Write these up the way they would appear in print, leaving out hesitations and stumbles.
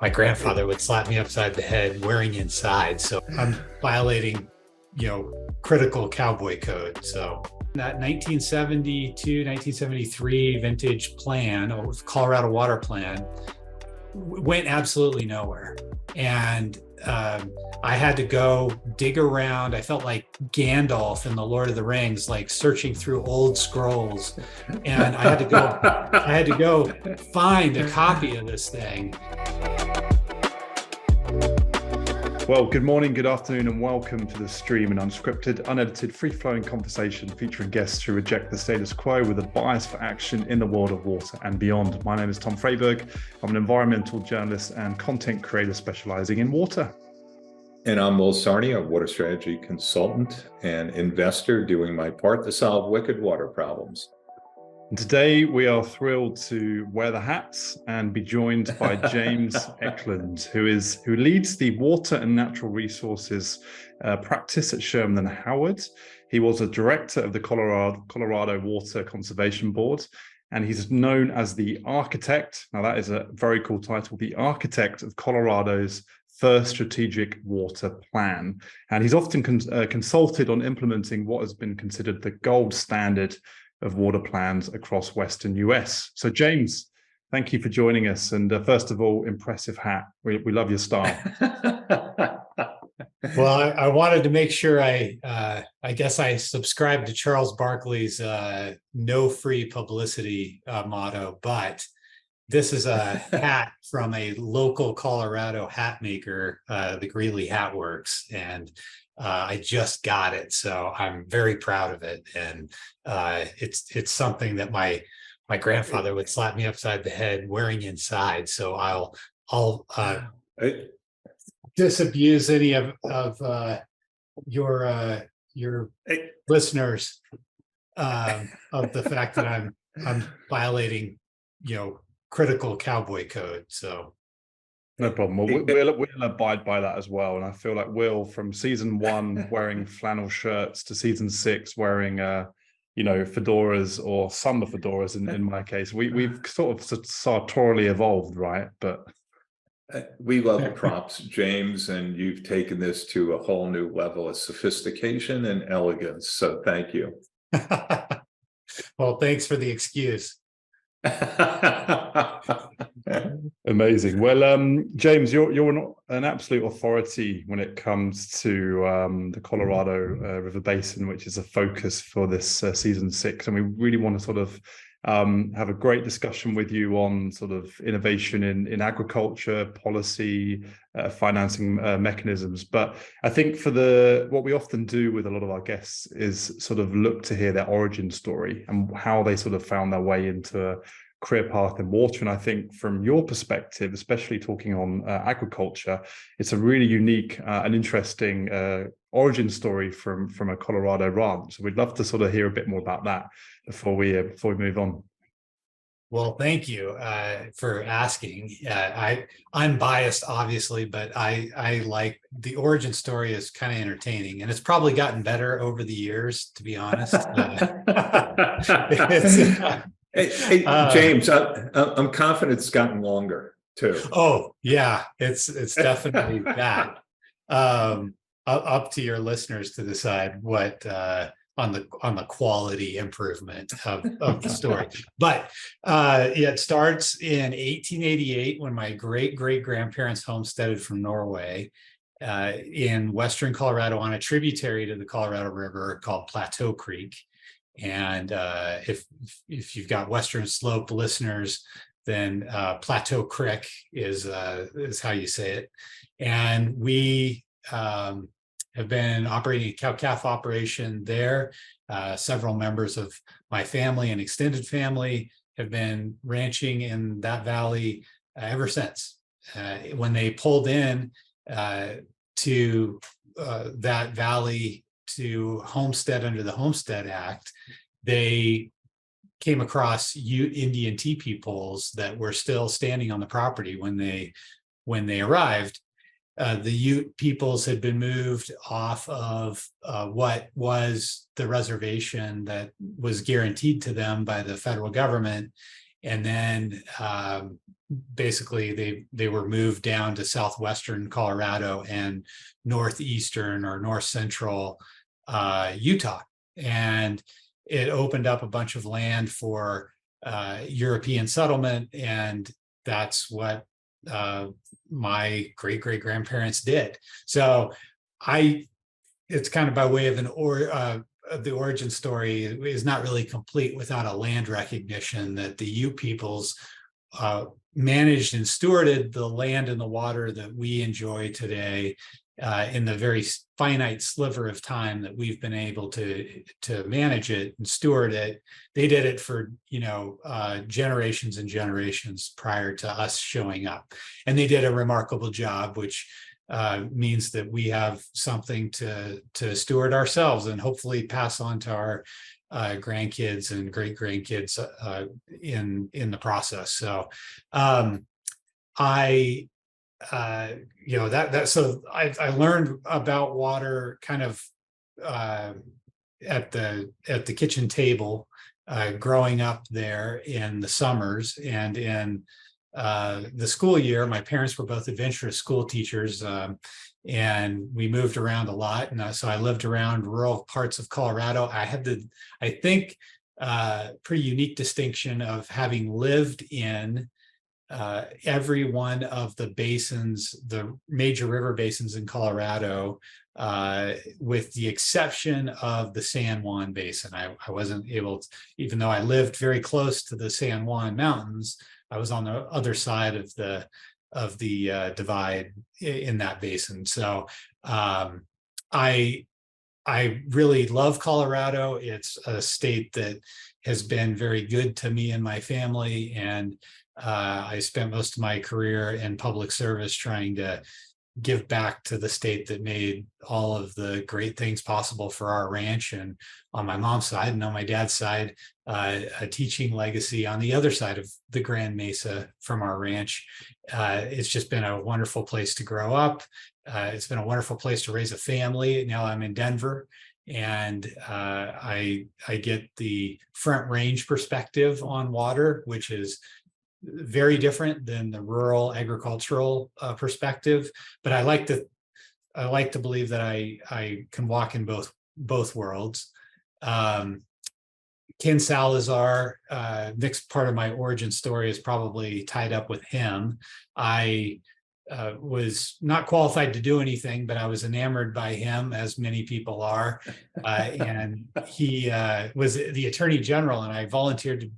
my grandfather would slap me upside the head wearing inside. So I'm violating, critical cowboy code. So that 1972, 1973 vintage plan, Colorado water plan, went absolutely nowhere. And I had to go dig around. I felt like Gandalf in the Lord of the Rings, like searching through old scrolls. And I had to go find a copy of this thing. Well, good morning, good afternoon, and welcome to the stream, an unscripted, unedited, free-flowing conversation featuring guests who reject the status quo with a bias for action in the world of water and beyond. My name is Tom Freyberg. I'm an environmental journalist and content creator specializing in water. And I'm Will Sarney, a water strategy consultant and investor doing my part to solve wicked water problems. And today we are thrilled to wear the hats and be joined by James Eklund, who leads the water and natural resources practice at Sherman Howard. He was a director of the Colorado Water Conservation Board, and he's known as the architect. Now that is a very cool title, the architect of Colorado's first strategic water plan. And he's often consulted on implementing what has been considered the gold standard of water plans across Western US. So James, thank you for joining us. And first of all, impressive hat. We love your style. Well, I wanted to make sure I guess I subscribed to Charles Barkley's no free publicity motto, but this is a hat from a local Colorado hat maker, the Greeley Hat Works, and I just got it, so I'm very proud of it. And it's something that my grandfather would slap me upside the head wearing inside. So I'll disabuse any of your listeners of the fact that I'm violating critical cowboy code. So no problem. Well, we'll abide by that as well. And I feel like Will, from season 1 wearing flannel shirts to season 6 wearing fedoras or summer fedoras in my case, we've sort of sartorially evolved, right? But we love the props, James, and you've taken this to a whole new level of sophistication and elegance. So thank you. Well, thanks for the excuse. Amazing. Well, James, you're an absolute authority when it comes to the Colorado River Basin, which is a focus for this season 6, and we really want to sort of have a great discussion with you on sort of innovation in agriculture, policy, financing mechanisms. But I think what we often do with a lot of our guests is sort of look to hear their origin story and how they sort of found their way into a career path in water. And I think from your perspective, especially talking on agriculture, it's a really unique and interesting origin story from a Colorado ranch. So we'd love to sort of hear a bit more about that before we move on. Well, thank you for asking. I'm biased, obviously, but I like the origin story is kind of entertaining, and it's probably gotten better over the years, to be honest. Hey, James, I'm confident it's gotten longer too. Oh yeah, it's definitely that. Up to your listeners to decide what on the quality improvement of the story. But it starts in 1888 when my great grandparents homesteaded from Norway in western Colorado on a tributary to the Colorado River called Plateau Creek. And if you've got Western Slope listeners, then Plateau Creek is how you say it. And we have been operating a cow-calf operation there. Several members of my family and extended family have been ranching in that valley ever since. When they pulled in to that valley to homestead under the Homestead Act, they came across Indian tea peoples that were still standing on the property when they arrived. The Ute peoples had been moved off of what was the reservation that was guaranteed to them by the federal government, And then basically they were moved down to southwestern Colorado and northeastern or north central Utah. And it opened up a bunch of land for European settlement. And that's what my great-great-grandparents did. So it's kind of by way of the origin story is not really complete without a land recognition that the Ute peoples managed and stewarded the land and the water that we enjoy today in the very finite sliver of time that we've been able to manage it and steward it. They did it for generations and generations prior to us showing up, and they did a remarkable job, which means that we have something to steward ourselves and hopefully pass on to our grandkids and great grandkids in the process. So I learned about water kind of at the kitchen table growing up there in the summers, and in the school year. My parents were both adventurous school teachers, and we moved around a lot. And so I lived around rural parts of Colorado. I had I think, pretty unique distinction of having lived in every one of the basins, the major river basins in Colorado, with the exception of the San Juan Basin. I wasn't able to, even though I lived very close to the San Juan Mountains, I was on the other side of the divide in that basin. So I really love Colorado. It's a state that has been very good to me and my family, and I spent most of my career in public service trying to give back to the state that made all of the great things possible for our ranch. And on my mom's side, and on my dad's side, a teaching legacy on the other side of the Grand Mesa from our ranch. It's just been a wonderful place to grow up. It's been a wonderful place to raise a family. Now I'm in Denver, and I get the Front Range perspective on water, which is very different than the rural agricultural perspective. But I like to believe that I can walk in both worlds. Ken Salazar, next part of my origin story is probably tied up with him. I was not qualified to do anything, but I was enamored by him, as many people are. And he was the Attorney General, and I volunteered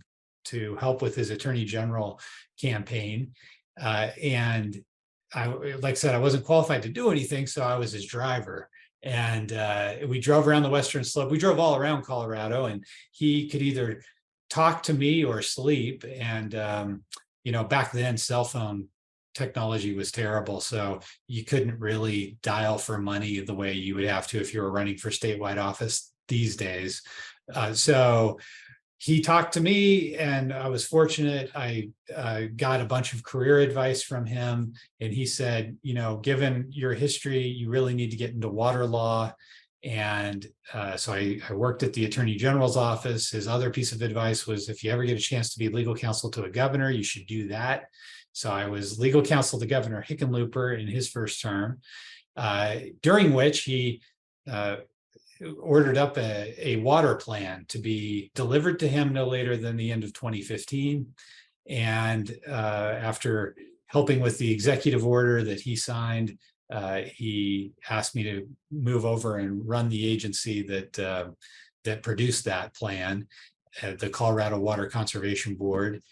to help with his Attorney General campaign. And like I said, I wasn't qualified to do anything, so I was his driver. And we drove around the Western Slope. We drove all around Colorado, and he could either talk to me or sleep. And, back then, cell phone technology was terrible, so you couldn't really dial for money the way you would have to if you were running for statewide office these days. So he talked to me, and I was fortunate. I got a bunch of career advice from him, and he said, given your history, you really need to get into water law. And so I worked at the Attorney General's office. His other piece of advice was, if you ever get a chance to be legal counsel to a governor, you should do that. So I was legal counsel to Governor Hickenlooper in his first term, during which he ordered up a water plan to be delivered to him no later than the end of 2015. And after helping with the executive order that he signed, he asked me to move over and run the agency that produced that plan, the Colorado Water Conservation Board.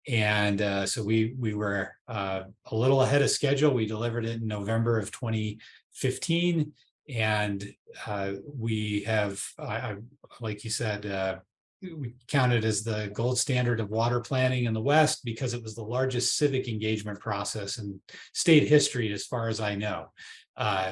And so we were a little ahead of schedule. We delivered it in November of 2015. And we have, like you said, we counted as the gold standard of water planning in the West because it was the largest civic engagement process in state history, as far as I know.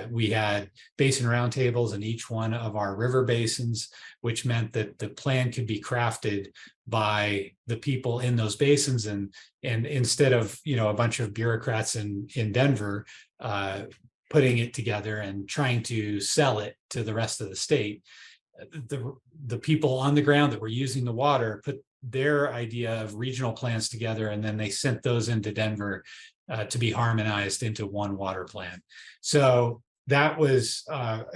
We had basin roundtables in each one of our river basins, which meant that the plan could be crafted by the people in those basins, and instead of a bunch of bureaucrats in Denver putting it together and trying to sell it to the rest of the state, the people on the ground that were using the water put their idea of regional plans together, and then they sent those into Denver to be harmonized into one water plan. So that was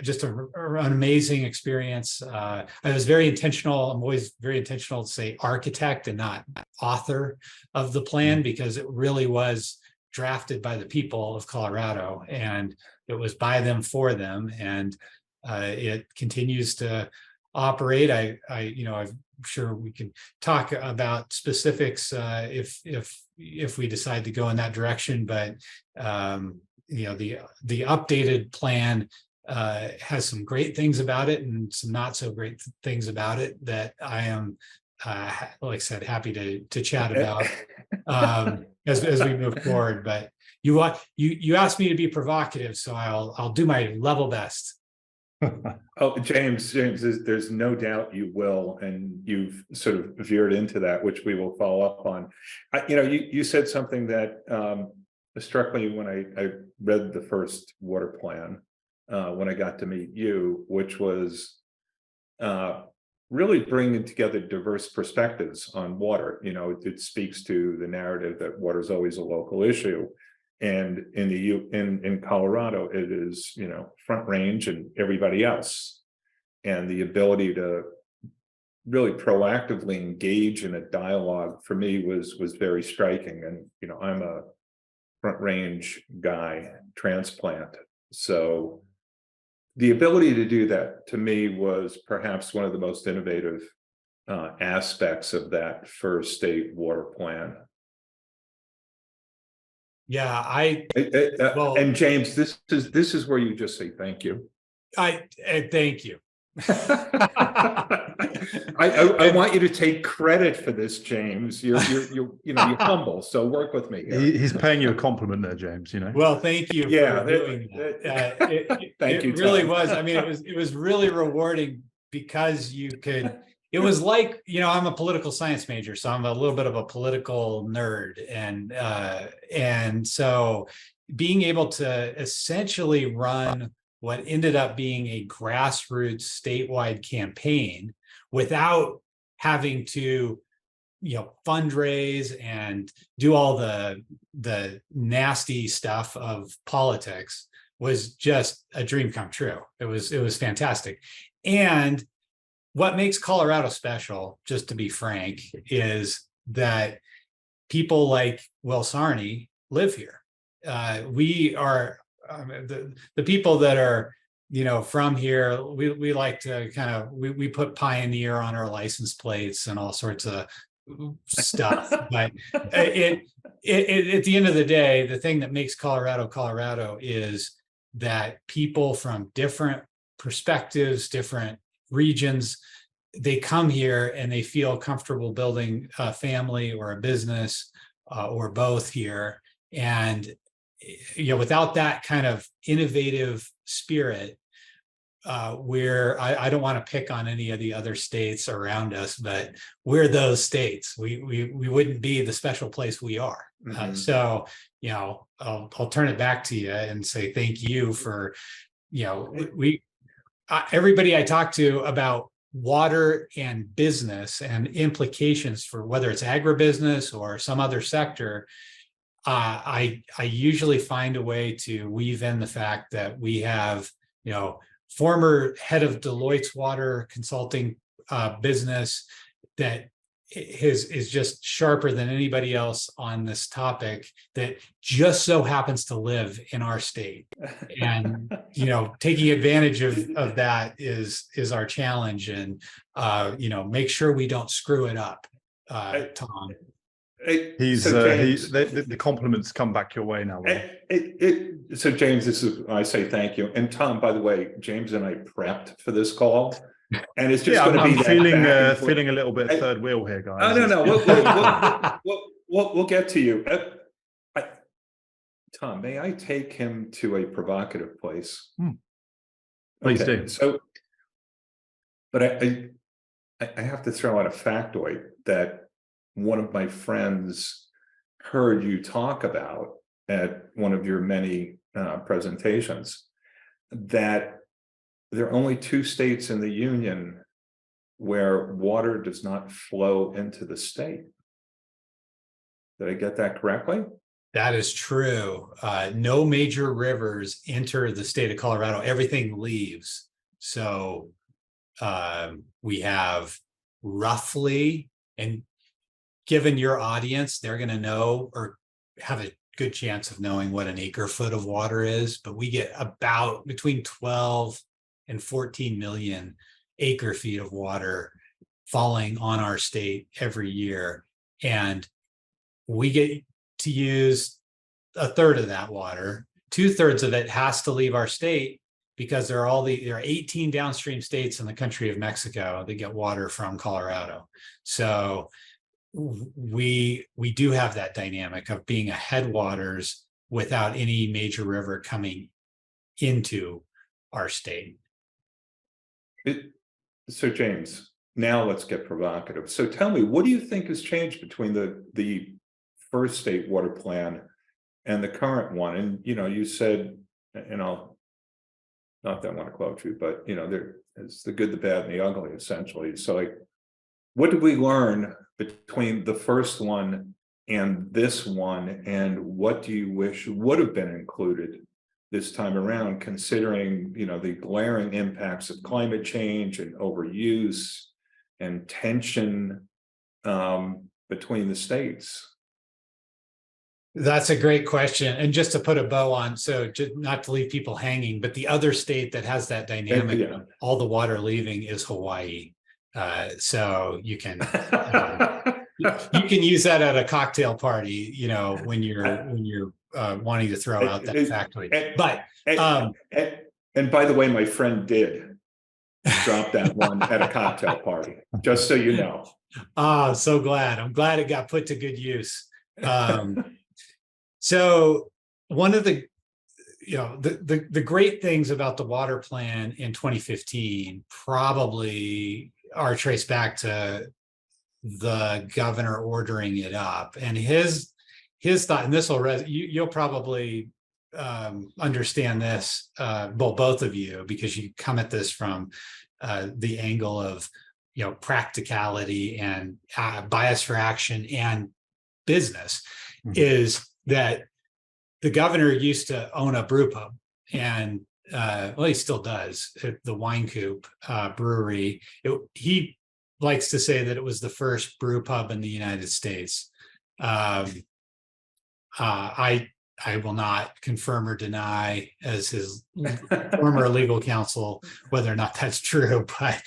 just an amazing experience. I was very intentional. I'm always very intentional to say architect and not author of the plan, because it really was drafted by the people of Colorado, and it was by them for them, and it continues to operate. I'm sure we can talk about specifics if we decide to go in that direction, but the updated plan has some great things about it and some not so great things about it that I am, like I said, happy to chat about as we move forward. But you asked me to be provocative, so I'll do my level best. Oh, James, there's no doubt you will, and you've sort of veered into that, which we will follow up on. You said something that struck me when I read the first water plan, when I got to meet you, which was really bringing together diverse perspectives on water. It speaks to the narrative that water is always a local issue. And in Colorado, it is, Front Range and everybody else. And the ability to really proactively engage in a dialogue for me was very striking. And, I'm a Front Range guy, transplant. So the ability to do that to me was perhaps one of the most innovative aspects of that first state water plan. Yeah, and James, this is where you just say thank you. I thank you. I want you to take credit for this, James. You're humble, so work with me here. He's paying you a compliment there, James. Well, thank you for doing that. Thank you. It really was. I mean, it was really rewarding, because you could. It was like, I'm a political science major, so I'm a little bit of a political nerd, and so being able to essentially run what ended up being a grassroots statewide campaign without having to, fundraise and do all the nasty stuff of politics was just a dream come true. It was fantastic. And what makes Colorado special, just to be frank, is that people like Will Sarney live here. We are the people that are, from here. We like to kind of we put pioneer on our license plates and all sorts of stuff. But at the end of the day, the thing that makes Colorado is that people from different perspectives, different regions, they come here and they feel comfortable building a family or a business or both here. And without that kind of innovative spirit, where I don't want to pick on any of the other states around us, but we're those states. We wouldn't be the special place we are. Mm-hmm. So I'll turn it back to you and say thank you for everybody I talk to about water and business and implications for whether it's agribusiness or some other sector. I usually find a way to weave in the fact that we have, former head of Deloitte's water consulting business that is just sharper than anybody else on this topic, that just so happens to live in our state. And, taking advantage of that is our challenge. And, make sure we don't screw it up, Tom. The compliments come back your way now. So James, I say thank you. And Tom, by the way, James and I prepped for this call, and it's just going to be feeling a little bit third wheel here, guys. No. We'll get to you. Tom, may I take him to a provocative place? Please do. So, but I have to throw out a factoid that one of my friends heard you talk about at one of your many presentations, that there are only 2 states in the union where water does not flow into the state. Did I get that correctly? That is true. No major rivers enter the state of Colorado. Everything leaves. So we have roughly, and given your audience, they're going to know or have a good chance of knowing what an acre foot of water is, but we get about between 12 and 14 million acre feet of water falling on our state every year. And we get to use a third of that water. 2/3 of it has to leave our state because there are 18 downstream states in the country of Mexico that get water from Colorado. So we do have that dynamic of being a headwaters without any major river coming into our state. So James, now let's get provocative. So tell me, what do you think has changed between the first state water plan and the current one? And you said, not that I want to quote you, but there's the good, the bad, and the ugly, essentially. So like, what did we learn between the first one and this one, and what do you wish would have been included this time around, considering the glaring impacts of climate change and overuse and tension between the states? That's a great question. And just to put a bow on, so just not to leave people hanging, but the other state that has that dynamic, of all the water leaving, is Hawaii. So you can use that at a cocktail party, when you're wanting to throw out that factoid. And by the way, my friend did drop that one at a cocktail party, just so you know. Oh, so glad. I'm glad it got put to good use. So one of the great things about the water plan in 2015 probably are traced back to the governor ordering it up, and his thought, and this will you'll probably understand this, both of you, because you come at this from the angle of practicality and bias for action and business. Is that the governor used to own a brew pub, and he still does, at the Wine Coop brewery. He likes to say that it was the first brew pub in the United States. I will not confirm or deny, as his former legal counsel, whether or not that's true, but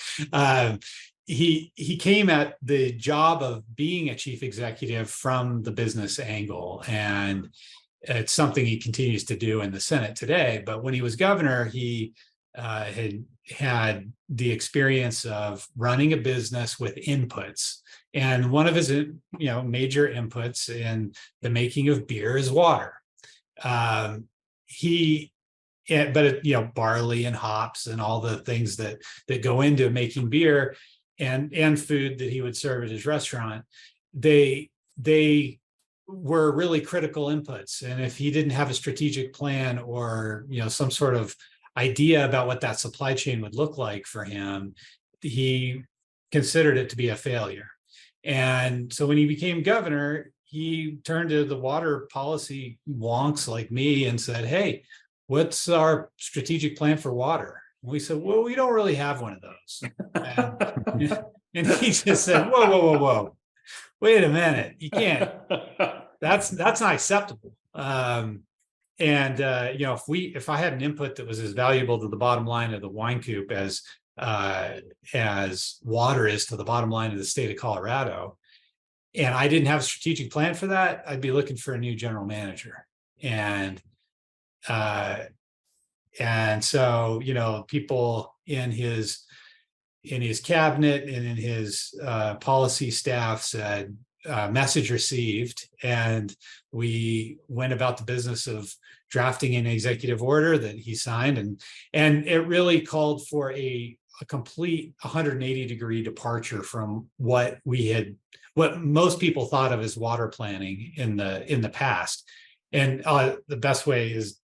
he came at the job of being a chief executive from the business angle, and it's something he continues to do in the Senate today. But when he was governor, he had the experience of running a business with inputs, and one of his major inputs in the making of beer is water. Barley and hops and all the things that go into making beer, and food that he would serve at his restaurant, they were really critical inputs. And if he didn't have a strategic plan or some sort of idea about what that supply chain would look like for him, he considered it to be a failure. And so when he became governor, he turned to the water policy wonks like me and said, "Hey, what's our strategic plan for water?" And we said, "Well, we don't really have one of those." And he just said, whoa, wait a minute, you can't. That's not acceptable. If I had an input that was as valuable to the bottom line of the Wine Coop as water is to the bottom line of the state of Colorado, and I didn't have a strategic plan for that, I'd be looking for a new general manager. And so people in his cabinet and in his policy staff said, message received, and we went about the business of drafting an executive order that he signed, and it really called for a complete 180-degree departure from what most people thought of as water planning in the past. And the best way is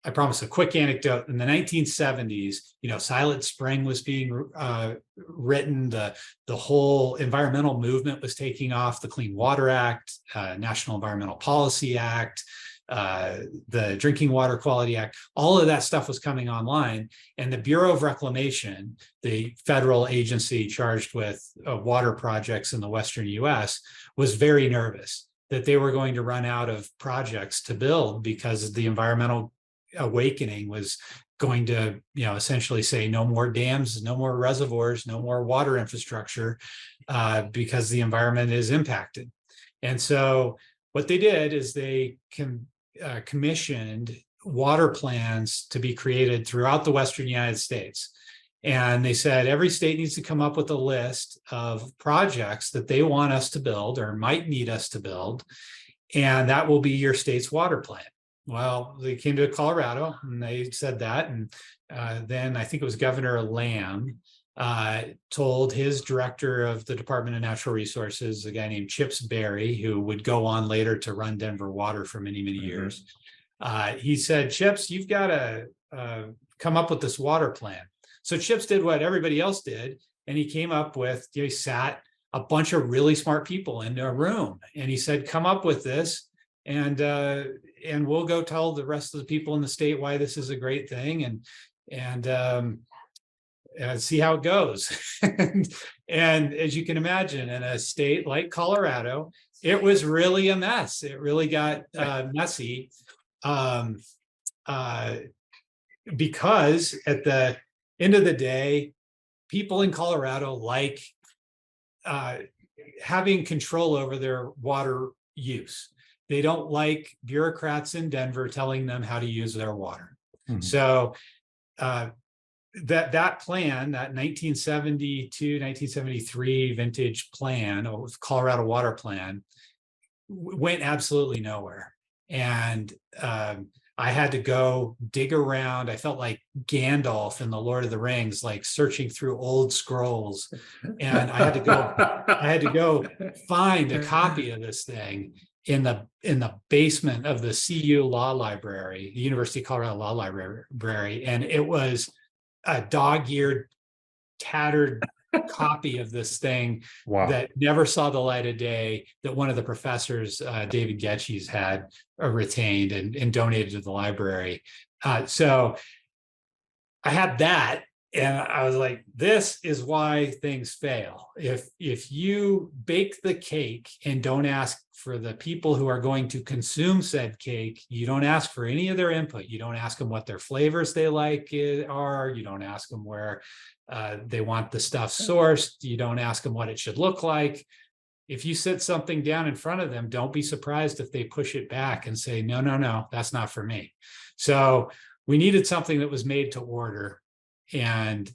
I promise a quick anecdote. In the 1970s, Silent Spring was being written. The whole environmental movement was taking off. The Clean Water Act, National Environmental Policy Act, the Drinking Water Quality Act, all of that stuff was coming online. And the Bureau of Reclamation, the federal agency charged with water projects in the Western US, was very nervous that they were going to run out of projects to build because the environmental awakening was going to, essentially say no more dams, no more reservoirs, no more water infrastructure, because the environment is impacted. And so what they did is they commissioned water plans to be created throughout the Western United States. And they said every state needs to come up with a list of projects that they want us to build or might need us to build, and that will be your state's water plan. Well, they came to Colorado and they said that. And then I think it was Governor Lamb told his director of the Department of Natural Resources, a guy named Chips Berry, who would go on later to run Denver Water for many, many years. He said, Chips, you've got to come up with this water plan. So Chips did what everybody else did. And he came up with, he sat a bunch of really smart people in a room. And he said, come up with this. And we'll go tell the rest of the people in the state why this is a great thing, and see how it goes. and as you can imagine, in a state like Colorado, it was really a mess. It really got messy, because at the end of the day, people in Colorado like having control over their water use. They don't like bureaucrats in Denver telling them how to use their water. So that plan, that 1972, 1973 vintage plan, Colorado Water Plan, went absolutely nowhere. And I had to go dig around. I felt like Gandalf in the Lord of the Rings, like searching through old scrolls. And I had to go find a copy of this thing in the basement of the CU Law Library, the University of Colorado Law Library. And it was a dog-eared, tattered copy of this thing that never saw the light of day, that one of the professors, David Getches, had retained and donated to the library. So I had that, and I was like, this is why things fail. If you bake the cake and don't ask for the people who are going to consume said cake, you don't ask for any of their input. You don't ask them what their flavors they like are. You don't ask them where they want the stuff sourced. You don't ask them what it should look like. If you sit something down in front of them, don't be surprised if they push it back and say, no, that's not for me. So we needed something that was made to order. And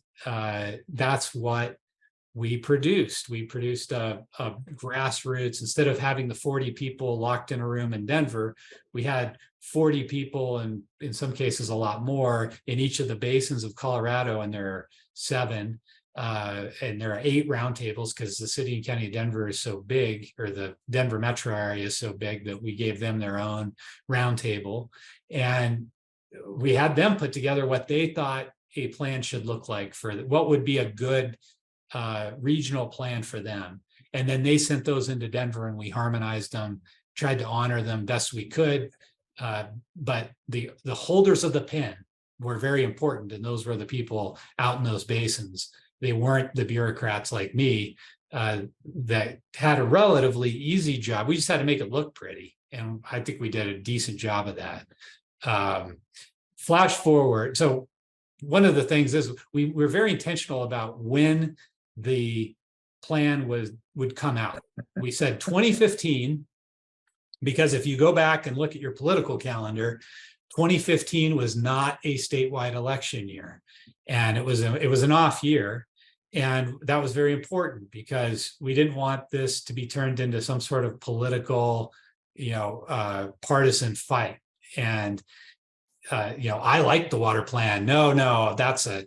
that's what we produced. We produced a grassroots. Instead of having the 40 people locked in a room in Denver, we had 40 people, and in some cases a lot more, in each of the basins of Colorado, and there are 7. And there are 8 roundtables, because the city and county of Denver is so big, or the Denver metro area is so big, that we gave them their own roundtable. And we had them put together what they thought a plan should look like for what would be a good regional plan for them. And then they sent those into Denver, and we harmonized them, tried to honor them best we could. But the holders of the pen were very important, and those were the people out in those basins. They weren't the bureaucrats like me that had a relatively easy job. We just had to make it look pretty, and I think we did a decent job of that. Flash forward. So one of the things is we're very intentional about when the plan would come out. We said 2015, because if you go back and look at your political calendar, 2015 was not a statewide election year, and it was an off year. And that was very important, because we didn't want this to be turned into some sort of political, partisan fight. And I like the water plan. No, that's a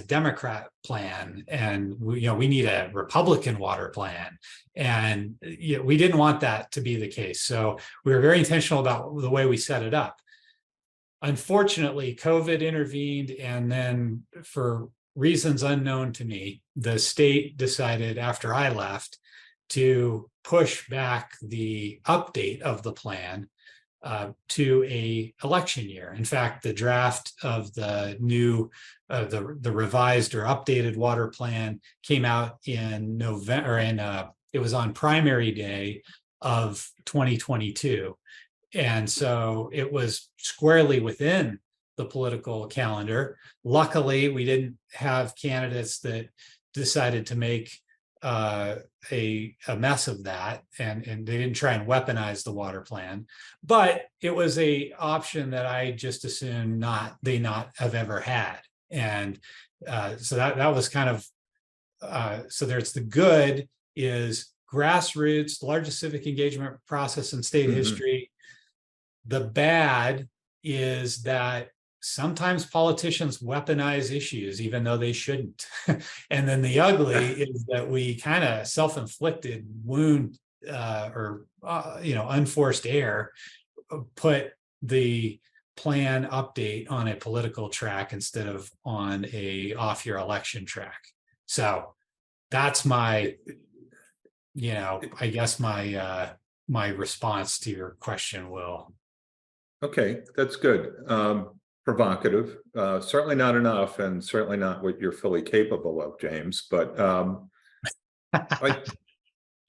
Democrat plan, and we need a Republican water plan. And we didn't want that to be the case. So we were very intentional about the way we set it up. unfortunately, COVID intervened, and then for reasons unknown to me, the state decided after I left to push back the update of the plan to a election year. In fact, the draft of the new, the revised or updated water plan came out in November, and it was on primary day of 2022. And so it was squarely within the political calendar. Luckily, we didn't have candidates that decided to make a mess of that, and they didn't try and weaponize the water plan. But it was a option that I just assumed they not have ever had. And so that was kind of, so there's the good is grassroots, largest civic engagement process in state history. The bad is that sometimes politicians weaponize issues, even though they shouldn't. And then the ugly is that we kind of self-inflicted wound or unforced error, put the plan update on a political track instead of on a off-year election track. So that's my, I guess my response to your question, Will. Okay, that's good. Provocative, certainly not enough, and certainly not what you're fully capable of, James. But I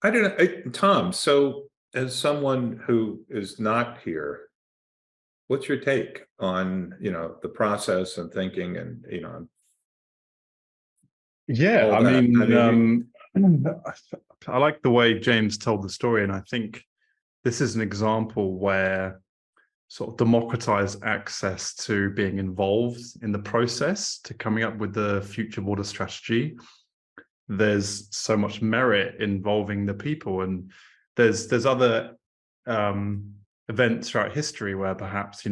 don't know, Tom. So, as someone who is not here, what's your take on the process and thinking, and Yeah, all that? I like the way James told the story, and I think this is an example where sort of democratized access to being involved in the process, to coming up with the future water strategy. There's so much merit involving the people, and there's other events throughout history where perhaps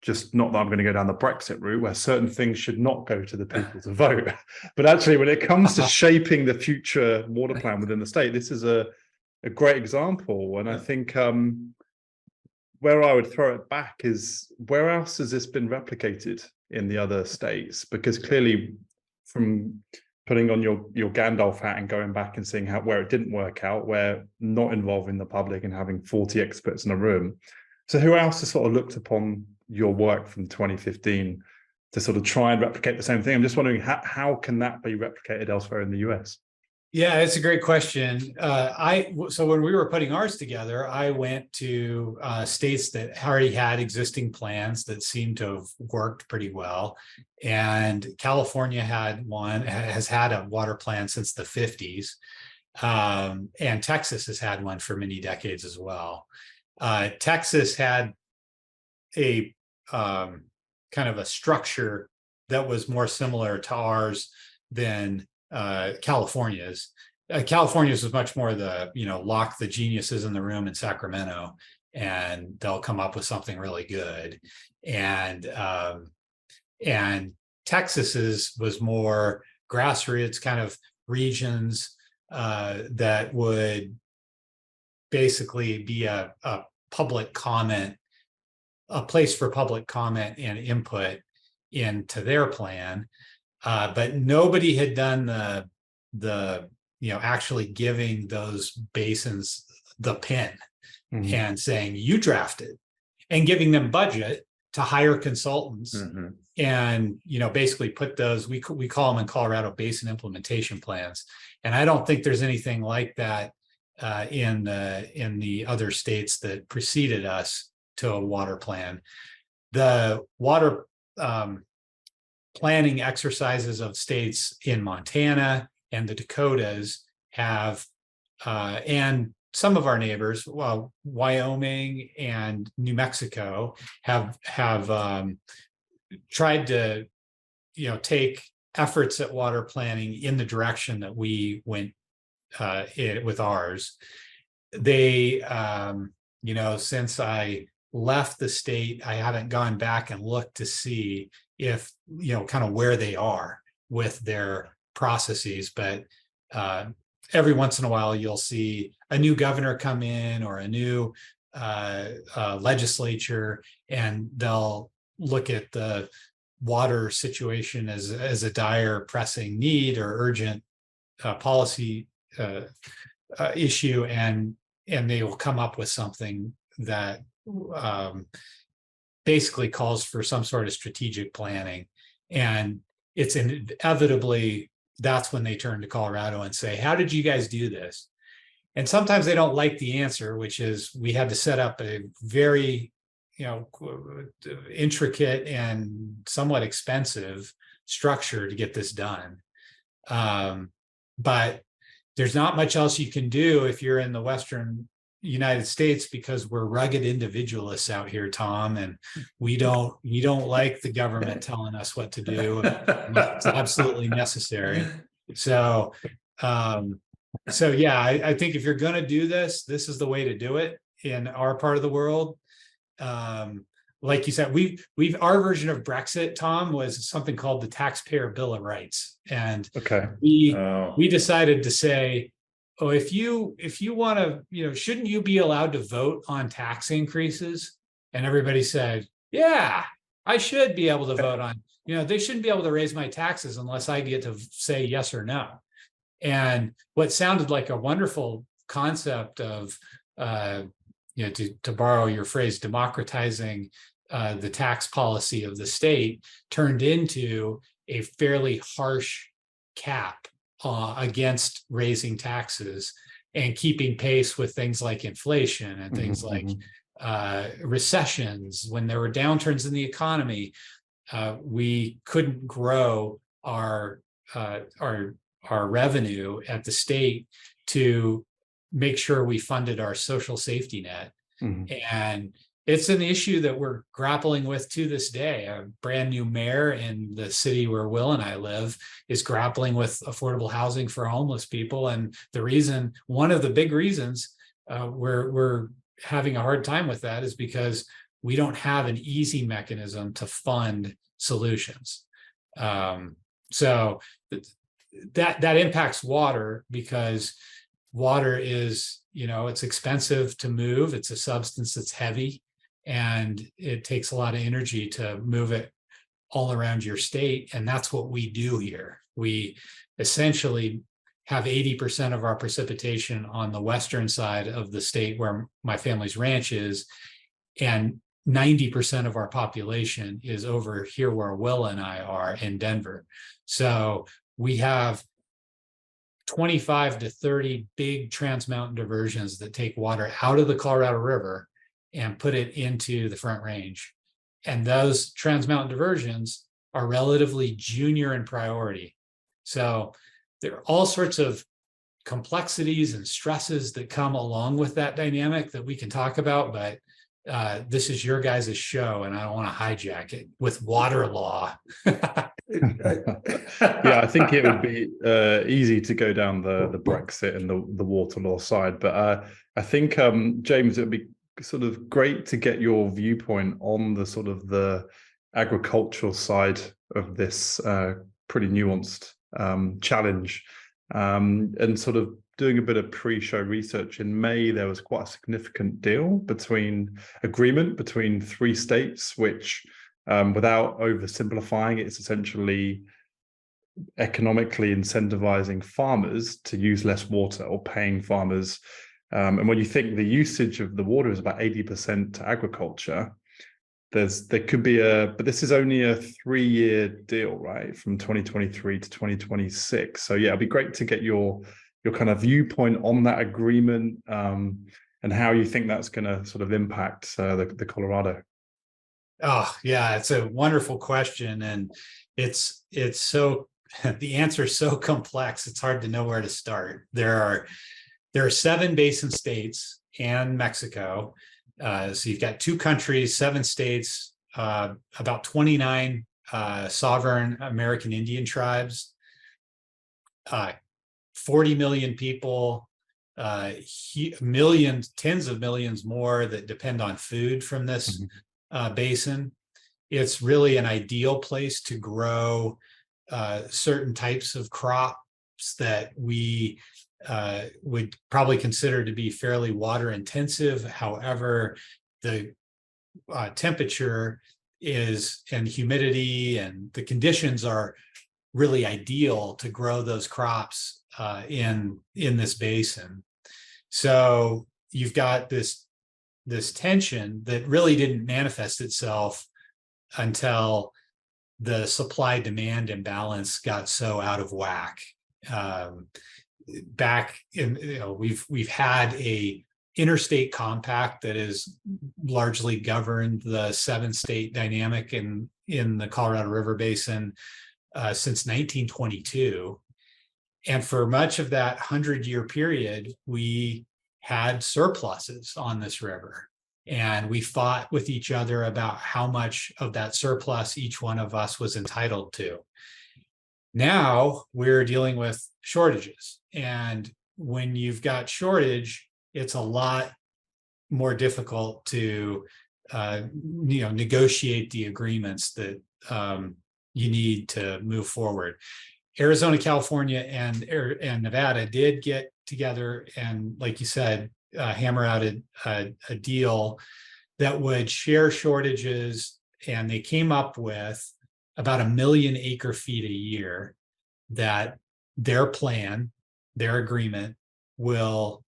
just not that I'm going to go down the Brexit route, where certain things should not go to the people to vote, but actually when it comes to shaping the future water plan within the state, this is a great example. And I think where I would throw it back is, where else has this been replicated in the other states? Because clearly, from putting on your Gandalf hat and going back and seeing where it didn't work out, where not involving the public and having 40 experts in a room. So who else has sort of looked upon your work from 2015 to sort of try and replicate the same thing? I'm just wondering, how can that be replicated elsewhere in the US? Yeah, it's a great question. So when we were putting ours together, I went to states that already had existing plans that seemed to have worked pretty well. And California has had a water plan since the 50s. And Texas has had one for many decades as well. Texas had a kind of a structure that was more similar to ours than California's. California's was much more lock the geniuses in the room in Sacramento and they'll come up with something really good. And Texas's was more grassroots kind of regions that would basically be a public comment, a place for public comment and input into their plan. But nobody had done the actually giving those basins the pen and saying, you draft it, and giving them budget to hire consultants and basically put those, we call them in Colorado basin implementation plans. And I don't think there's anything like that in the other states that preceded us to a water plan. The water planning exercises of states in Montana and the Dakotas have, and some of our neighbors, well, Wyoming and New Mexico have tried to, take efforts at water planning in the direction that we went with ours. They, since I left the state, I haven't gone back and looked to see if, kind of where they are with their processes. But every once in a while, you'll see a new governor come in or a new legislature, and they'll look at the water situation as a dire, pressing need or urgent policy issue, and they will come up with something that basically calls for some sort of strategic planning. And it's inevitably, that's when they turn to Colorado and say, how did you guys do this? And sometimes they don't like the answer, which is we had to set up a very, intricate and somewhat expensive structure to get this done. But there's not much else you can do if you're in the Western United States, because we're rugged individualists out here, Tom, and we don't like the government telling us what to do. It's absolutely necessary. So yeah, I think if you're going to do this, this is the way to do it in our part of the world. Like you said, our version of Brexit, Tom, was something called the Taxpayer Bill of Rights, and we decided to say, oh, if you want to, shouldn't you be allowed to vote on tax increases? And everybody said, yeah, I should be able to vote on. They shouldn't be able to raise my taxes unless I get to say yes or no. And what sounded like a wonderful concept of, to borrow your phrase, democratizing the tax policy of the state, turned into a fairly harsh cap against raising taxes and keeping pace with things like inflation and things like recessions. When there were downturns in the economy, we couldn't grow our revenue at the state to make sure we funded our social safety net. And it's an issue that we're grappling with to this day. A brand new mayor in the city where Will and I live is grappling with affordable housing for homeless people. And one of the big reasons we're having a hard time with that is because we don't have an easy mechanism to fund solutions. So that impacts water, because water is, it's expensive to move. It's a substance that's heavy, and it takes a lot of energy to move it all around your state. And that's what we do here. We essentially have 80% of our precipitation on the western side of the state where my family's ranch is, and 90% of our population is over here where Will and I are in Denver. So we have 25 to 30 big Trans Mountain diversions that take water out of the Colorado River and put it into the Front Range. And those Trans Mountain diversions are relatively junior in priority. So there are all sorts of complexities and stresses that come along with that dynamic that we can talk about, but this is your guys' show, and I don't want to hijack it with water law. Yeah, I think it would be easy to go down the Brexit and the water law side, but I think James, it would be sort of great to get your viewpoint on the sort of the agricultural side of this pretty nuanced challenge, and sort of doing a bit of pre-show research. In May, there was quite a significant agreement between 3 states, which, without oversimplifying it, it's essentially economically incentivizing farmers to use less water, or paying farmers. And when you think the usage of the water is about 80% to agriculture, there could be but this is only a 3-year deal, right? From 2023 to 2026. So yeah, it'd be great to get your kind of viewpoint on that agreement, and how you think that's going to sort of impact the Colorado. Oh yeah, it's a wonderful question, and it's so the answer is so complex. It's hard to know where to start. There are 7 basin states and Mexico. So you've got 2 countries, 7 states, about 29 sovereign American Indian tribes, 40 million people, millions, tens of millions more that depend on food from this basin. It's really an ideal place to grow certain types of crops that we would probably consider to be fairly water intensive. However, the temperature is and humidity and the conditions are really ideal to grow those crops in this basin. So you've got this tension that really didn't manifest itself until the supply-demand imbalance got so out of whack. Back in, we've had a interstate compact that has largely governed the 7-state dynamic in the Colorado River Basin since 1922. And for much of that 100-year period, we had surpluses on this river. And we fought with each other about how much of that surplus each one of us was entitled to. Now we're dealing with shortages. And when you've got shortage, it's a lot more difficult to negotiate the agreements that you need to move forward. Arizona, California, and Nevada did get together and, like you said, hammer out a deal that would share shortages, and they came up with about 1 million acre feet a year that their plan, their agreement will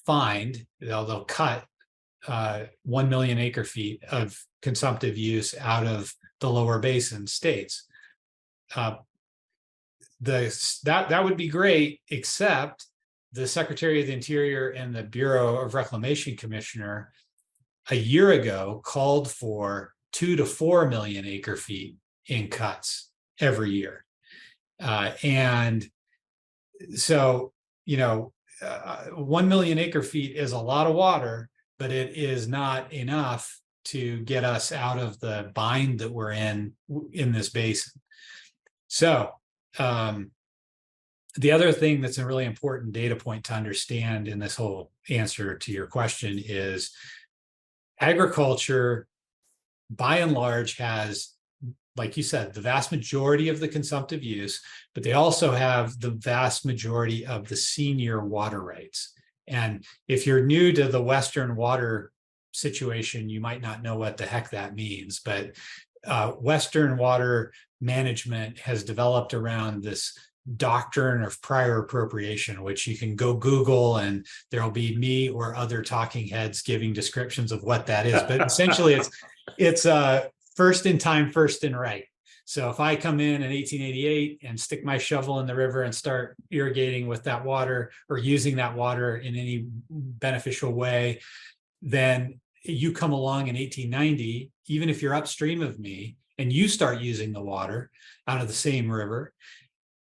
find. They'll cut 1 million acre feet of consumptive use out of the lower basin states. That would be great, except the Secretary of the Interior and the Bureau of Reclamation Commissioner a year ago called for 2 to 4 million acre feet in cuts every year. And so, 1 million acre feet is a lot of water, but it is not enough to get us out of the bind that we're in this basin. So, the other thing that's a really important data point to understand in this whole answer to your question is agriculture, by and large, has, like you said, the vast majority of the consumptive use, but they also have the vast majority of the senior water rights. And if you're new to the Western water situation, you might not know what the heck that means, but Western water management has developed around this doctrine of prior appropriation, which you can go Google and there'll be me or other talking heads giving descriptions of what that is. But essentially it's first in time, first in right. So if I come in 1888 and stick my shovel in the river and start irrigating with that water or using that water in any beneficial way, then you come along in 1890, even if you're upstream of me and you start using the water out of the same river,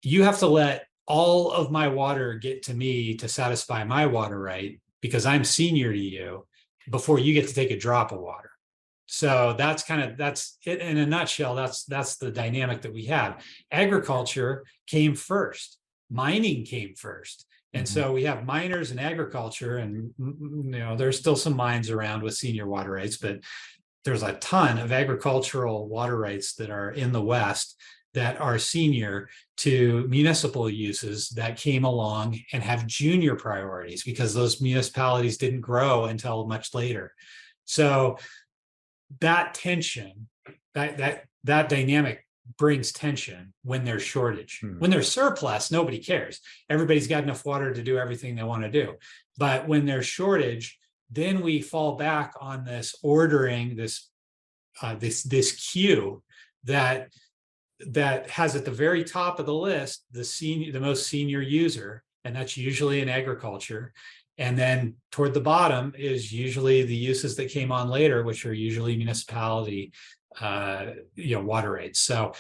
you have to let all of my water get to me to satisfy my water right, because I'm senior to you, before you get to take a drop of water. So that's it in a nutshell. That's the dynamic that we have. Agriculture came first, mining came first. And so we have miners and agriculture, and there's still some mines around with senior water rights, but there's a ton of agricultural water rights that are in the West that are senior to municipal uses that came along and have junior priorities, because those municipalities didn't grow until much later. So that tension, that dynamic brings tension when there's shortage. When there's surplus, nobody cares. Everybody's got enough water to do everything they want to do. But when there's shortage, then we fall back on this ordering, this queue that has at the very top of the list the most senior user, and that's usually in agriculture. And then toward the bottom is usually the uses that came on later, which are usually municipality water rights. So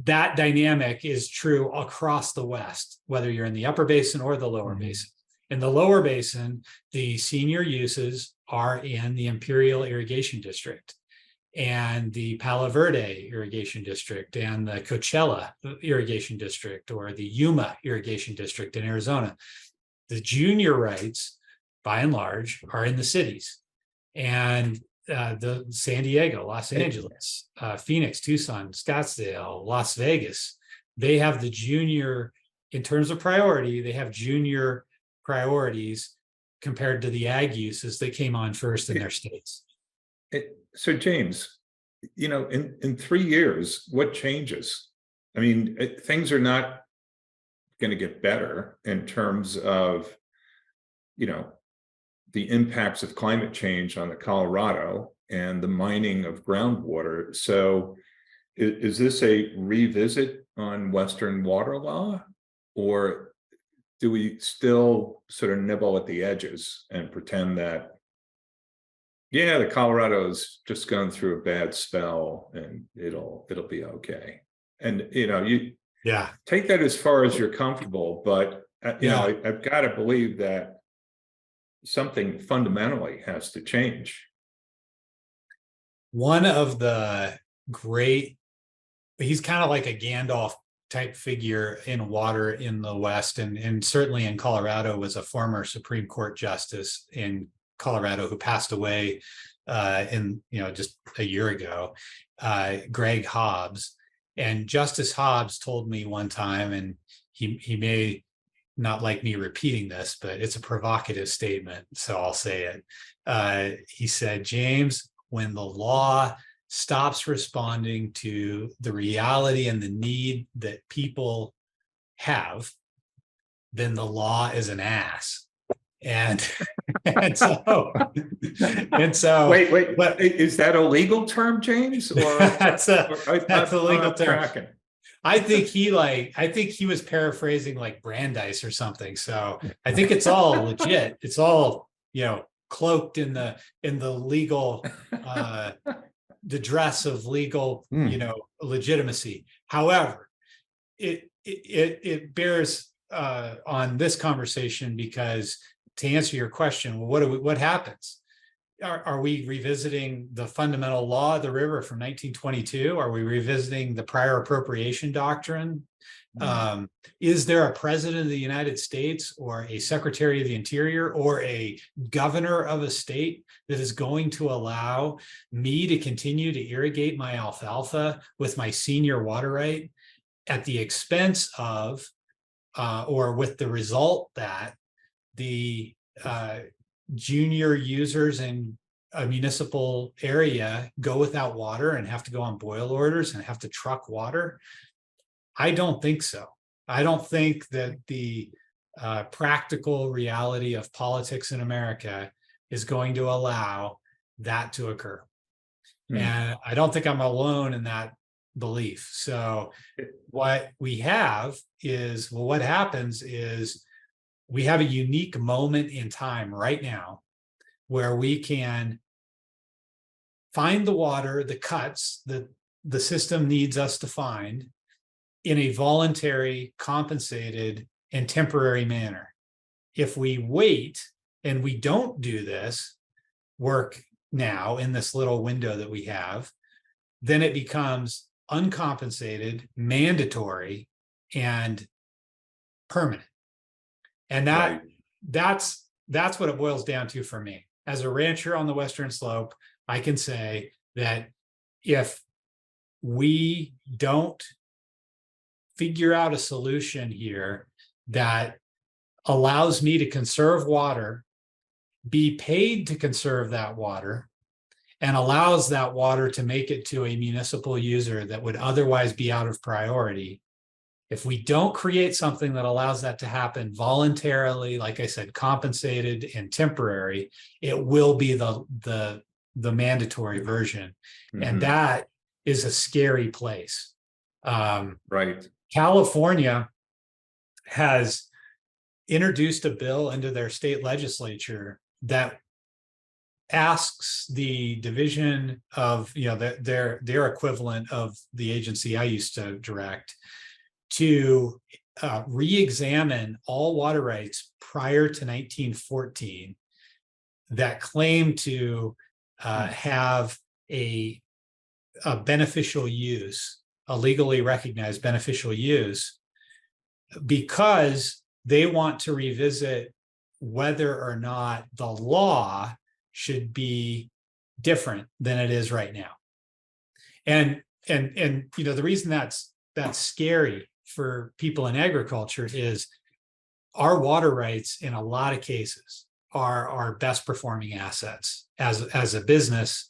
that dynamic is true across the West, whether you're in the upper basin or the lower basin. In the lower basin, the senior uses are in the Imperial Irrigation District and the Palo Verde Irrigation District and the Coachella Irrigation District or the Yuma Irrigation District in Arizona. The junior rights, by and large, are in the cities. And the San Diego, Los Angeles, Phoenix, Tucson, Scottsdale, Las Vegas, they have the junior in terms of priority, they have junior priorities compared to the ag uses that came on first in their states. So James, in 3 years, what changes? I mean, things are not going to get better in terms of, the impacts of climate change on the Colorado and the mining of groundwater. So is this a revisit on Western water law, or do we still sort of nibble at the edges and pretend that, yeah, the Colorado's just gone through a bad spell and it'll be okay? And you take that as far as you're comfortable, but I've got to believe that something fundamentally has to change. One of the great, he's kind of like a Gandalf type figure in water in the West, and certainly in Colorado, was a former Supreme Court justice in Colorado who passed away just a year ago, Greg Hobbs. And Justice Hobbs told me one time, and he may not like me repeating this, but it's a provocative statement, so I'll say it. He said, James, when the law stops responding to the reality and the need that people have, then the law is an ass. And so wait, but is that a legal term, James? Or that's a legal term. Tracking. I think he was paraphrasing like Brandeis or something. So I think it's all legit. It's all, cloaked in the legal, the dress of legal, legitimacy. However, it bears on this conversation, because to answer your question, well, what happens? Are we revisiting the fundamental law of the river from 1922? Are we revisiting the prior appropriation doctrine? Is there a president of the United States or a secretary of the interior or a governor of a state that is going to allow me to continue to irrigate my alfalfa with my senior water right at the expense of, or with the result that the junior users in a municipal area go without water and have to go on boil orders and have to truck water? I don't think so. I don't think that the practical reality of politics in America is going to allow that to occur. And I don't think I'm alone in that belief. So what we have is, what happens is we have a unique moment in time right now where we can find the water, the cuts that the system needs us to find in a voluntary, compensated, and temporary manner. If we wait and we don't do this work now in this little window that we have, then it becomes uncompensated, mandatory, and permanent. And that's what it boils down to for me. As a rancher on the Western Slope, I can say that if we don't figure out a solution here that allows me to conserve water, be paid to conserve that water, and allows that water to make it to a municipal user that would otherwise be out of priority, if we don't create something that allows that to happen voluntarily, like I said, compensated and temporary, it will be the mandatory version. And that is a scary place. Right. California has introduced a bill into their state legislature that asks the division of, their equivalent of the agency I used to direct, to re-examine all water rights prior to 1914 that claim to have a beneficial use, a legally recognized beneficial use, because they want to revisit whether or not the law should be different than it is right now. And the reason that's scary for people in agriculture is our water rights in a lot of cases are our best performing assets. As a business,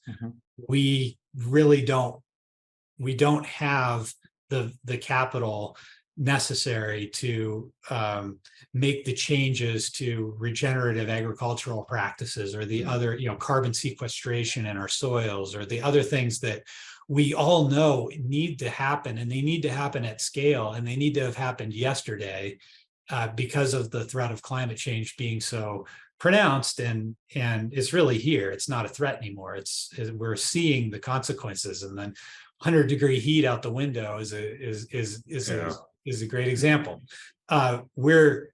we really don't have the capital necessary to make the changes to regenerative agricultural practices, or the other, carbon sequestration in our soils, or the other things that we all know need to happen, and they need to happen at scale, and they need to have happened yesterday, because of the threat of climate change being so pronounced, and it's really here. It's not a threat anymore. We're seeing the consequences, and then 100-degree heat out the window is a great example. We're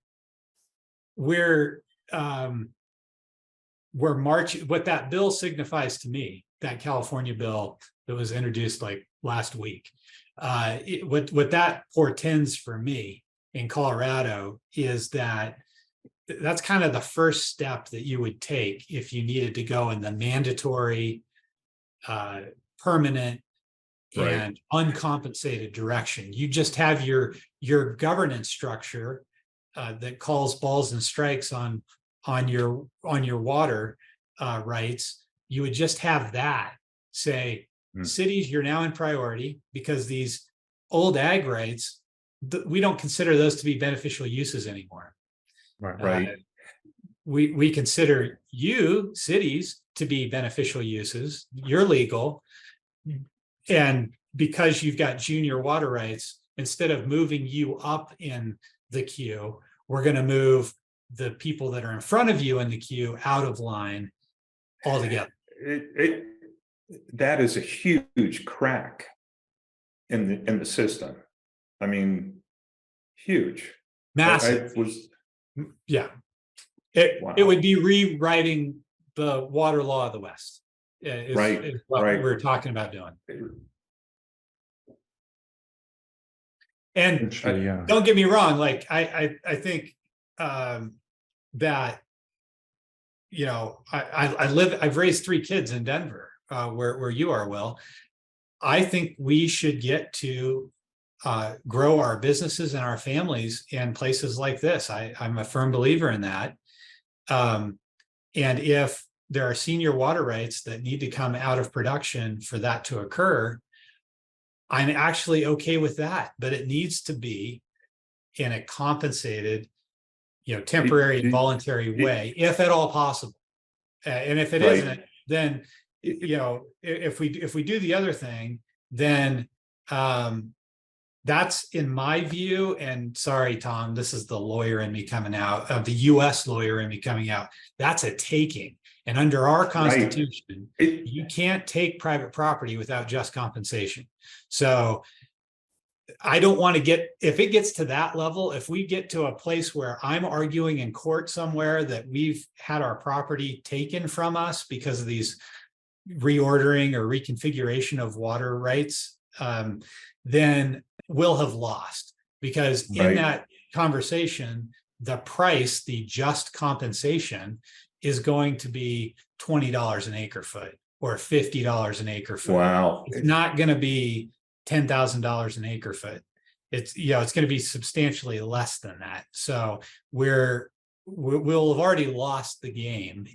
marching. What that bill signifies to me, that California bill that was introduced like last week, what that portends for me in Colorado is that's kind of the first step that you would take if you needed to go in the mandatory, permanent, and uncompensated direction. You just have your governance structure that calls balls and strikes on your water rights. You would just have that say, cities, you're now in priority because these old ag rights, we don't consider those to be beneficial uses anymore. We consider you, cities, to be beneficial uses. You're legal. And because you've got junior water rights, instead of moving you up in the queue, we're going to move the people that are in front of you in the queue out of line altogether. That is a huge crack in the system. I mean, huge. Massive. It would be rewriting the water law of the West. Is what we're talking about doing. And don't get me wrong, like I think that I've raised 3 kids in Denver, where you are, Will. I think we should get to grow our businesses and our families in places like this. I'm a firm believer in that. And if there are senior water rights that need to come out of production for that to occur, I'm actually okay with that, but it needs to be in a compensated, temporary and voluntary way, if at all possible. And if it isn't, then, if we do the other thing, then that's, in my view, and sorry, Tom, this is the lawyer in me coming out, the US lawyer in me coming out, that's a taking. And under our Constitution, you can't take private property without just compensation. So I don't want to if it gets to that level, if we get to a place where I'm arguing in court somewhere that we've had our property taken from us because of these reordering or reconfiguration of water rights, then we'll have lost. Because in that conversation, the price, the just compensation, is going to be $20 an acre foot or $50 an acre foot. Wow. It's not going to be $10,000 an acre foot. It's going to be substantially less than that. So we'll have already lost the game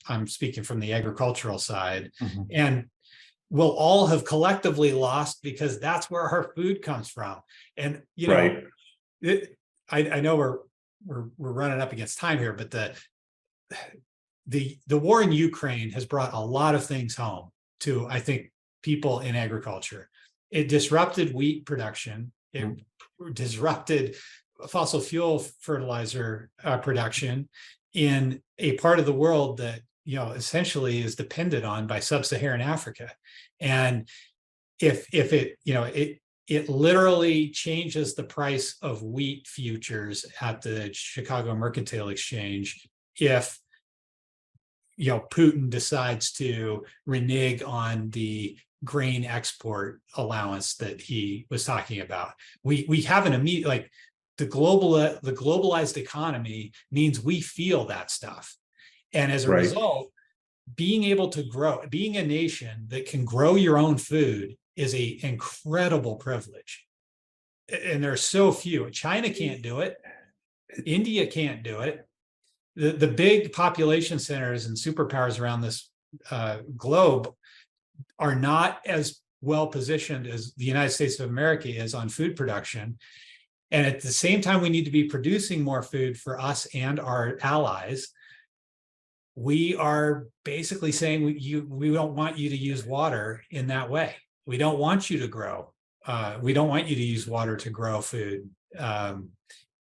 I'm speaking from the agricultural side, and we'll all have collectively lost because that's where our food comes from. And I know we're running up against time here, but the war in Ukraine has brought a lot of things home to, I think, people in agriculture. It disrupted wheat production. It disrupted fossil fuel fertilizer production in a part of the world that essentially is depended on by sub-Saharan Africa. And if it literally changes the price of wheat futures at the Chicago Mercantile Exchange if Putin decides to renege on the grain export allowance that he was talking about. We have an immediate, like, the globalized economy means we feel that stuff. And as a result, being able to grow, being a nation that can grow your own food is an incredible privilege. and there are so few. China can't do it. India can't do it. The big population centers and superpowers around this globe are not as well positioned as the United States of America is on food production. And at the same time, we need to be producing more food for us and our allies. We are basically saying we don't want you to use water in that way. We don't want you to grow. We don't want you to use water to grow food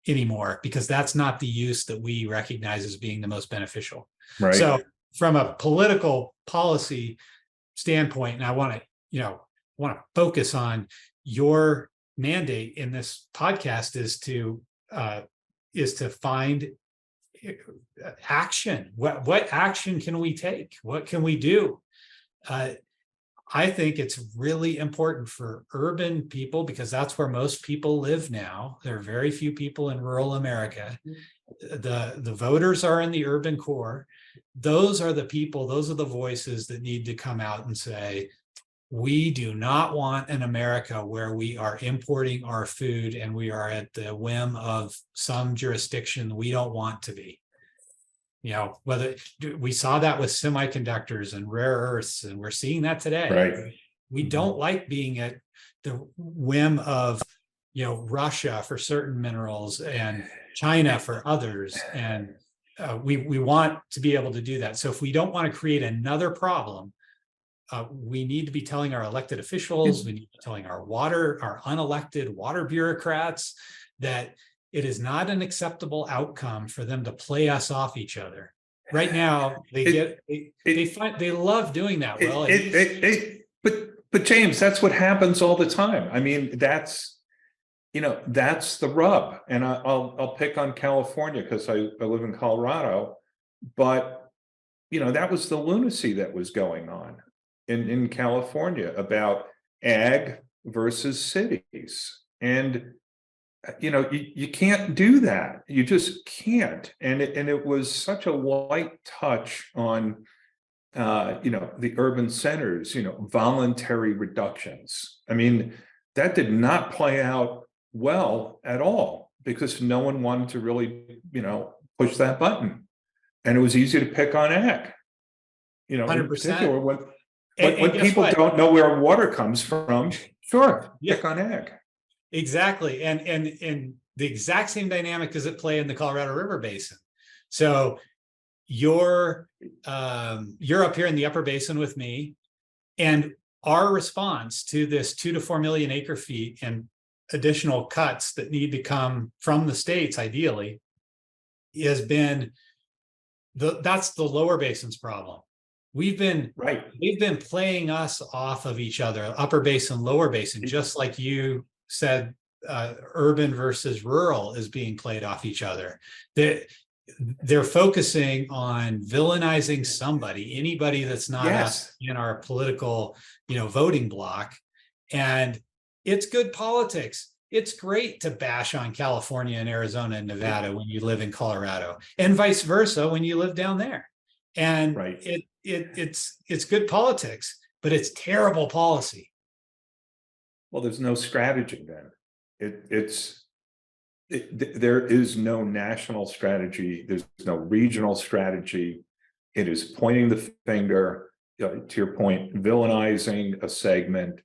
anymore, because that's not the use that we recognize as being the most beneficial. Right. So from a political policy standpoint, and I want to focus on your mandate in this podcast is to find action. What action can we take? What can we do? I think it's really important for urban people, because that's where most people live now. There are very few people in rural America. The voters are in the urban core. Those are the people, those are the voices that need to come out and say, we do not want an America where we are importing our food and we are at the whim of some jurisdiction we don't want to be. Whether we saw that with semiconductors and rare earths, and we're seeing that today. Right. We don't like being at the whim of, Russia for certain minerals and China for others. And we want to be able to do that. So if we don't want to create another problem, we need to be telling our elected officials, we need to be telling our unelected water bureaucrats that it is not an acceptable outcome for them to play us off each other. Right now, they love doing that. But James, that's what happens all the time. I mean, that's the rub. And I'll pick on California because I live in Colorado, but that was the lunacy that was going on in California about ag versus cities. And you can't do that. You just can't. And it was such a light touch on the urban centers, voluntary reductions. I mean, that did not play out well at all, because no one wanted to really, push that button. And it was easy to pick on ag. 100%. In particular, when people don't know where water comes from, sure, pick on ag. Exactly. And the exact same dynamic is at play in the Colorado River Basin. So you're up here in the upper basin with me, and our response to this 2 to 4 million acre feet and additional cuts that need to come from the states, ideally, has been that's the lower basin's problem. They've been playing us off of each other, upper basin, lower basin, just like you said, urban versus rural is being played off each other. They're focusing on villainizing anybody that's not us in our political, voting block. And it's good politics. It's great to bash on California and Arizona and Nevada when you live in Colorado, and vice versa when you live down there. And it's good politics, but it's terrible policy. Well, there's no strategy then. There is no national strategy. There's no regional strategy. It is pointing the finger, to your point, villainizing a segment,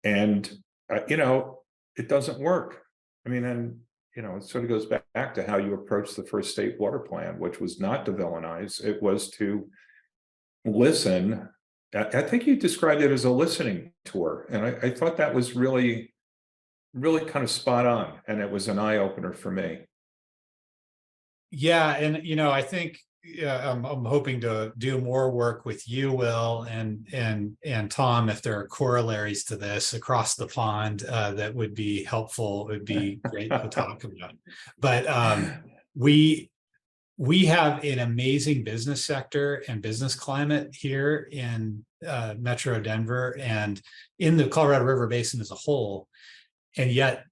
and it doesn't work. I mean, and it sort of goes back to how you approach the first state water plan, which was not to villainize. It was to listen. I think you described it as a listening tour, and I thought that was really kind of spot on, and it was an eye opener for me. Yeah, and I think I'm hoping to do more work with you, Will, and Tom, if there are corollaries to this across the pond that would be helpful. It would be great to talk about. But we have an amazing business sector and business climate here in Metro Denver and in the Colorado River Basin as a whole. And yet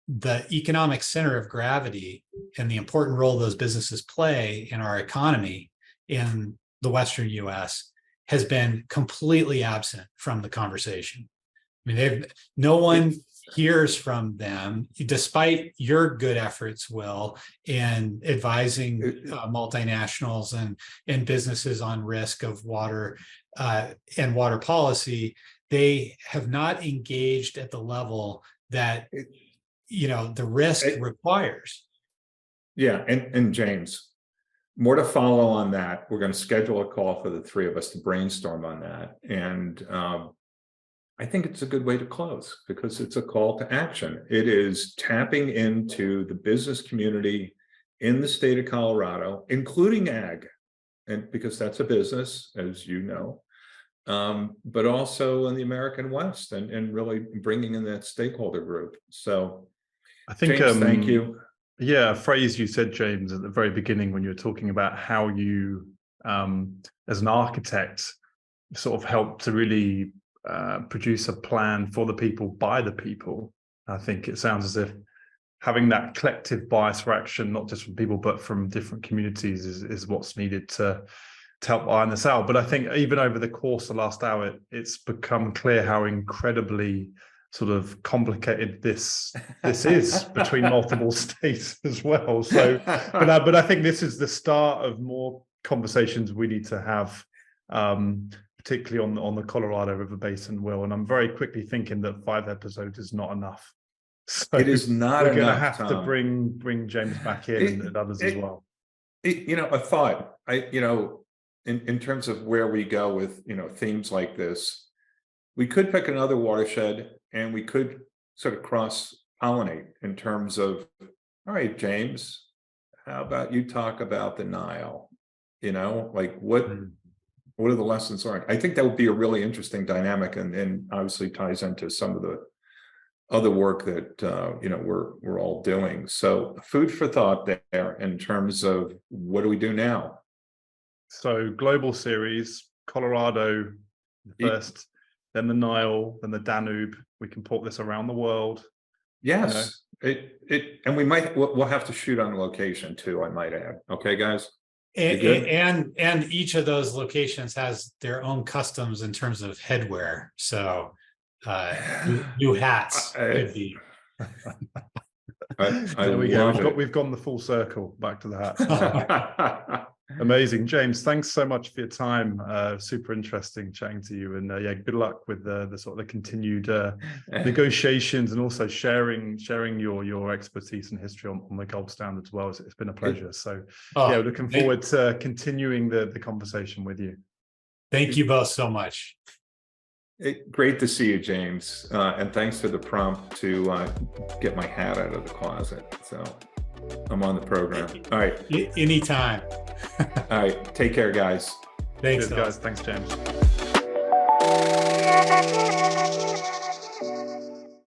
the economic center of gravity and the important role those businesses play in our economy in the Western US has been completely absent from the conversation. I mean, no one hears from them, despite your good efforts, Will, in advising multinationals and businesses on risk of water and water policy, they have not engaged at the level that the risk requires. Yeah, and James, more to follow on that. We're going to schedule a call for the three of us to brainstorm on that. And I think it's a good way to close because it's a call to action. It is tapping into the business community in the state of Colorado, including ag, and because that's a business, as you know, but also in the American West and really bringing in that stakeholder group. So I think, James, thank you. Yeah, a phrase you said, James, at the very beginning when you were talking about how you, as an architect, sort of helped to really produce a plan for the people, by the people. I think it sounds as if having that collective bias for action, not just from people, but from different communities is what's needed to help iron this out. But I think even over the course of the last hour, it's become clear how incredibly sort of complicated this is between multiple states as well. So, but I think this is the start of more conversations we need to have, particularly on the Colorado River Basin, Will. And I'm very quickly thinking that 5 episodes is not enough. So it is not we're enough. We're going to have Tom. to bring James back in and others as well. A thought. In terms of where we go with themes like this, we could pick another watershed and we could sort of cross-pollinate in terms of, all right, James, how about you talk about the Nile? Like what are the lessons learned? I think that would be a really interesting dynamic, and obviously ties into some of the other work that we're all doing. So food for thought there in terms of what do we do now? So global series, Colorado first, then the Nile, then the Danube. We can port this around the world. Yes, and we'll have to shoot on location too, I might add. Okay, guys. And each of those locations has their own customs in terms of headwear. So new hats could be. There we go. We've gone the full circle back to the hat. Amazing, James. Thanks so much for your time. Super interesting chatting to you, and good luck with the sort of the continued negotiations and also sharing your expertise and history on the gold standard as well. It's been a pleasure. So looking forward to continuing the conversation with you. Thank you both so much. Great to see you, James, and thanks for the prompt to get my hat out of the closet. So I'm on the program. All right. Anytime. All right. Take care, guys. Thanks, guys. Thanks, James.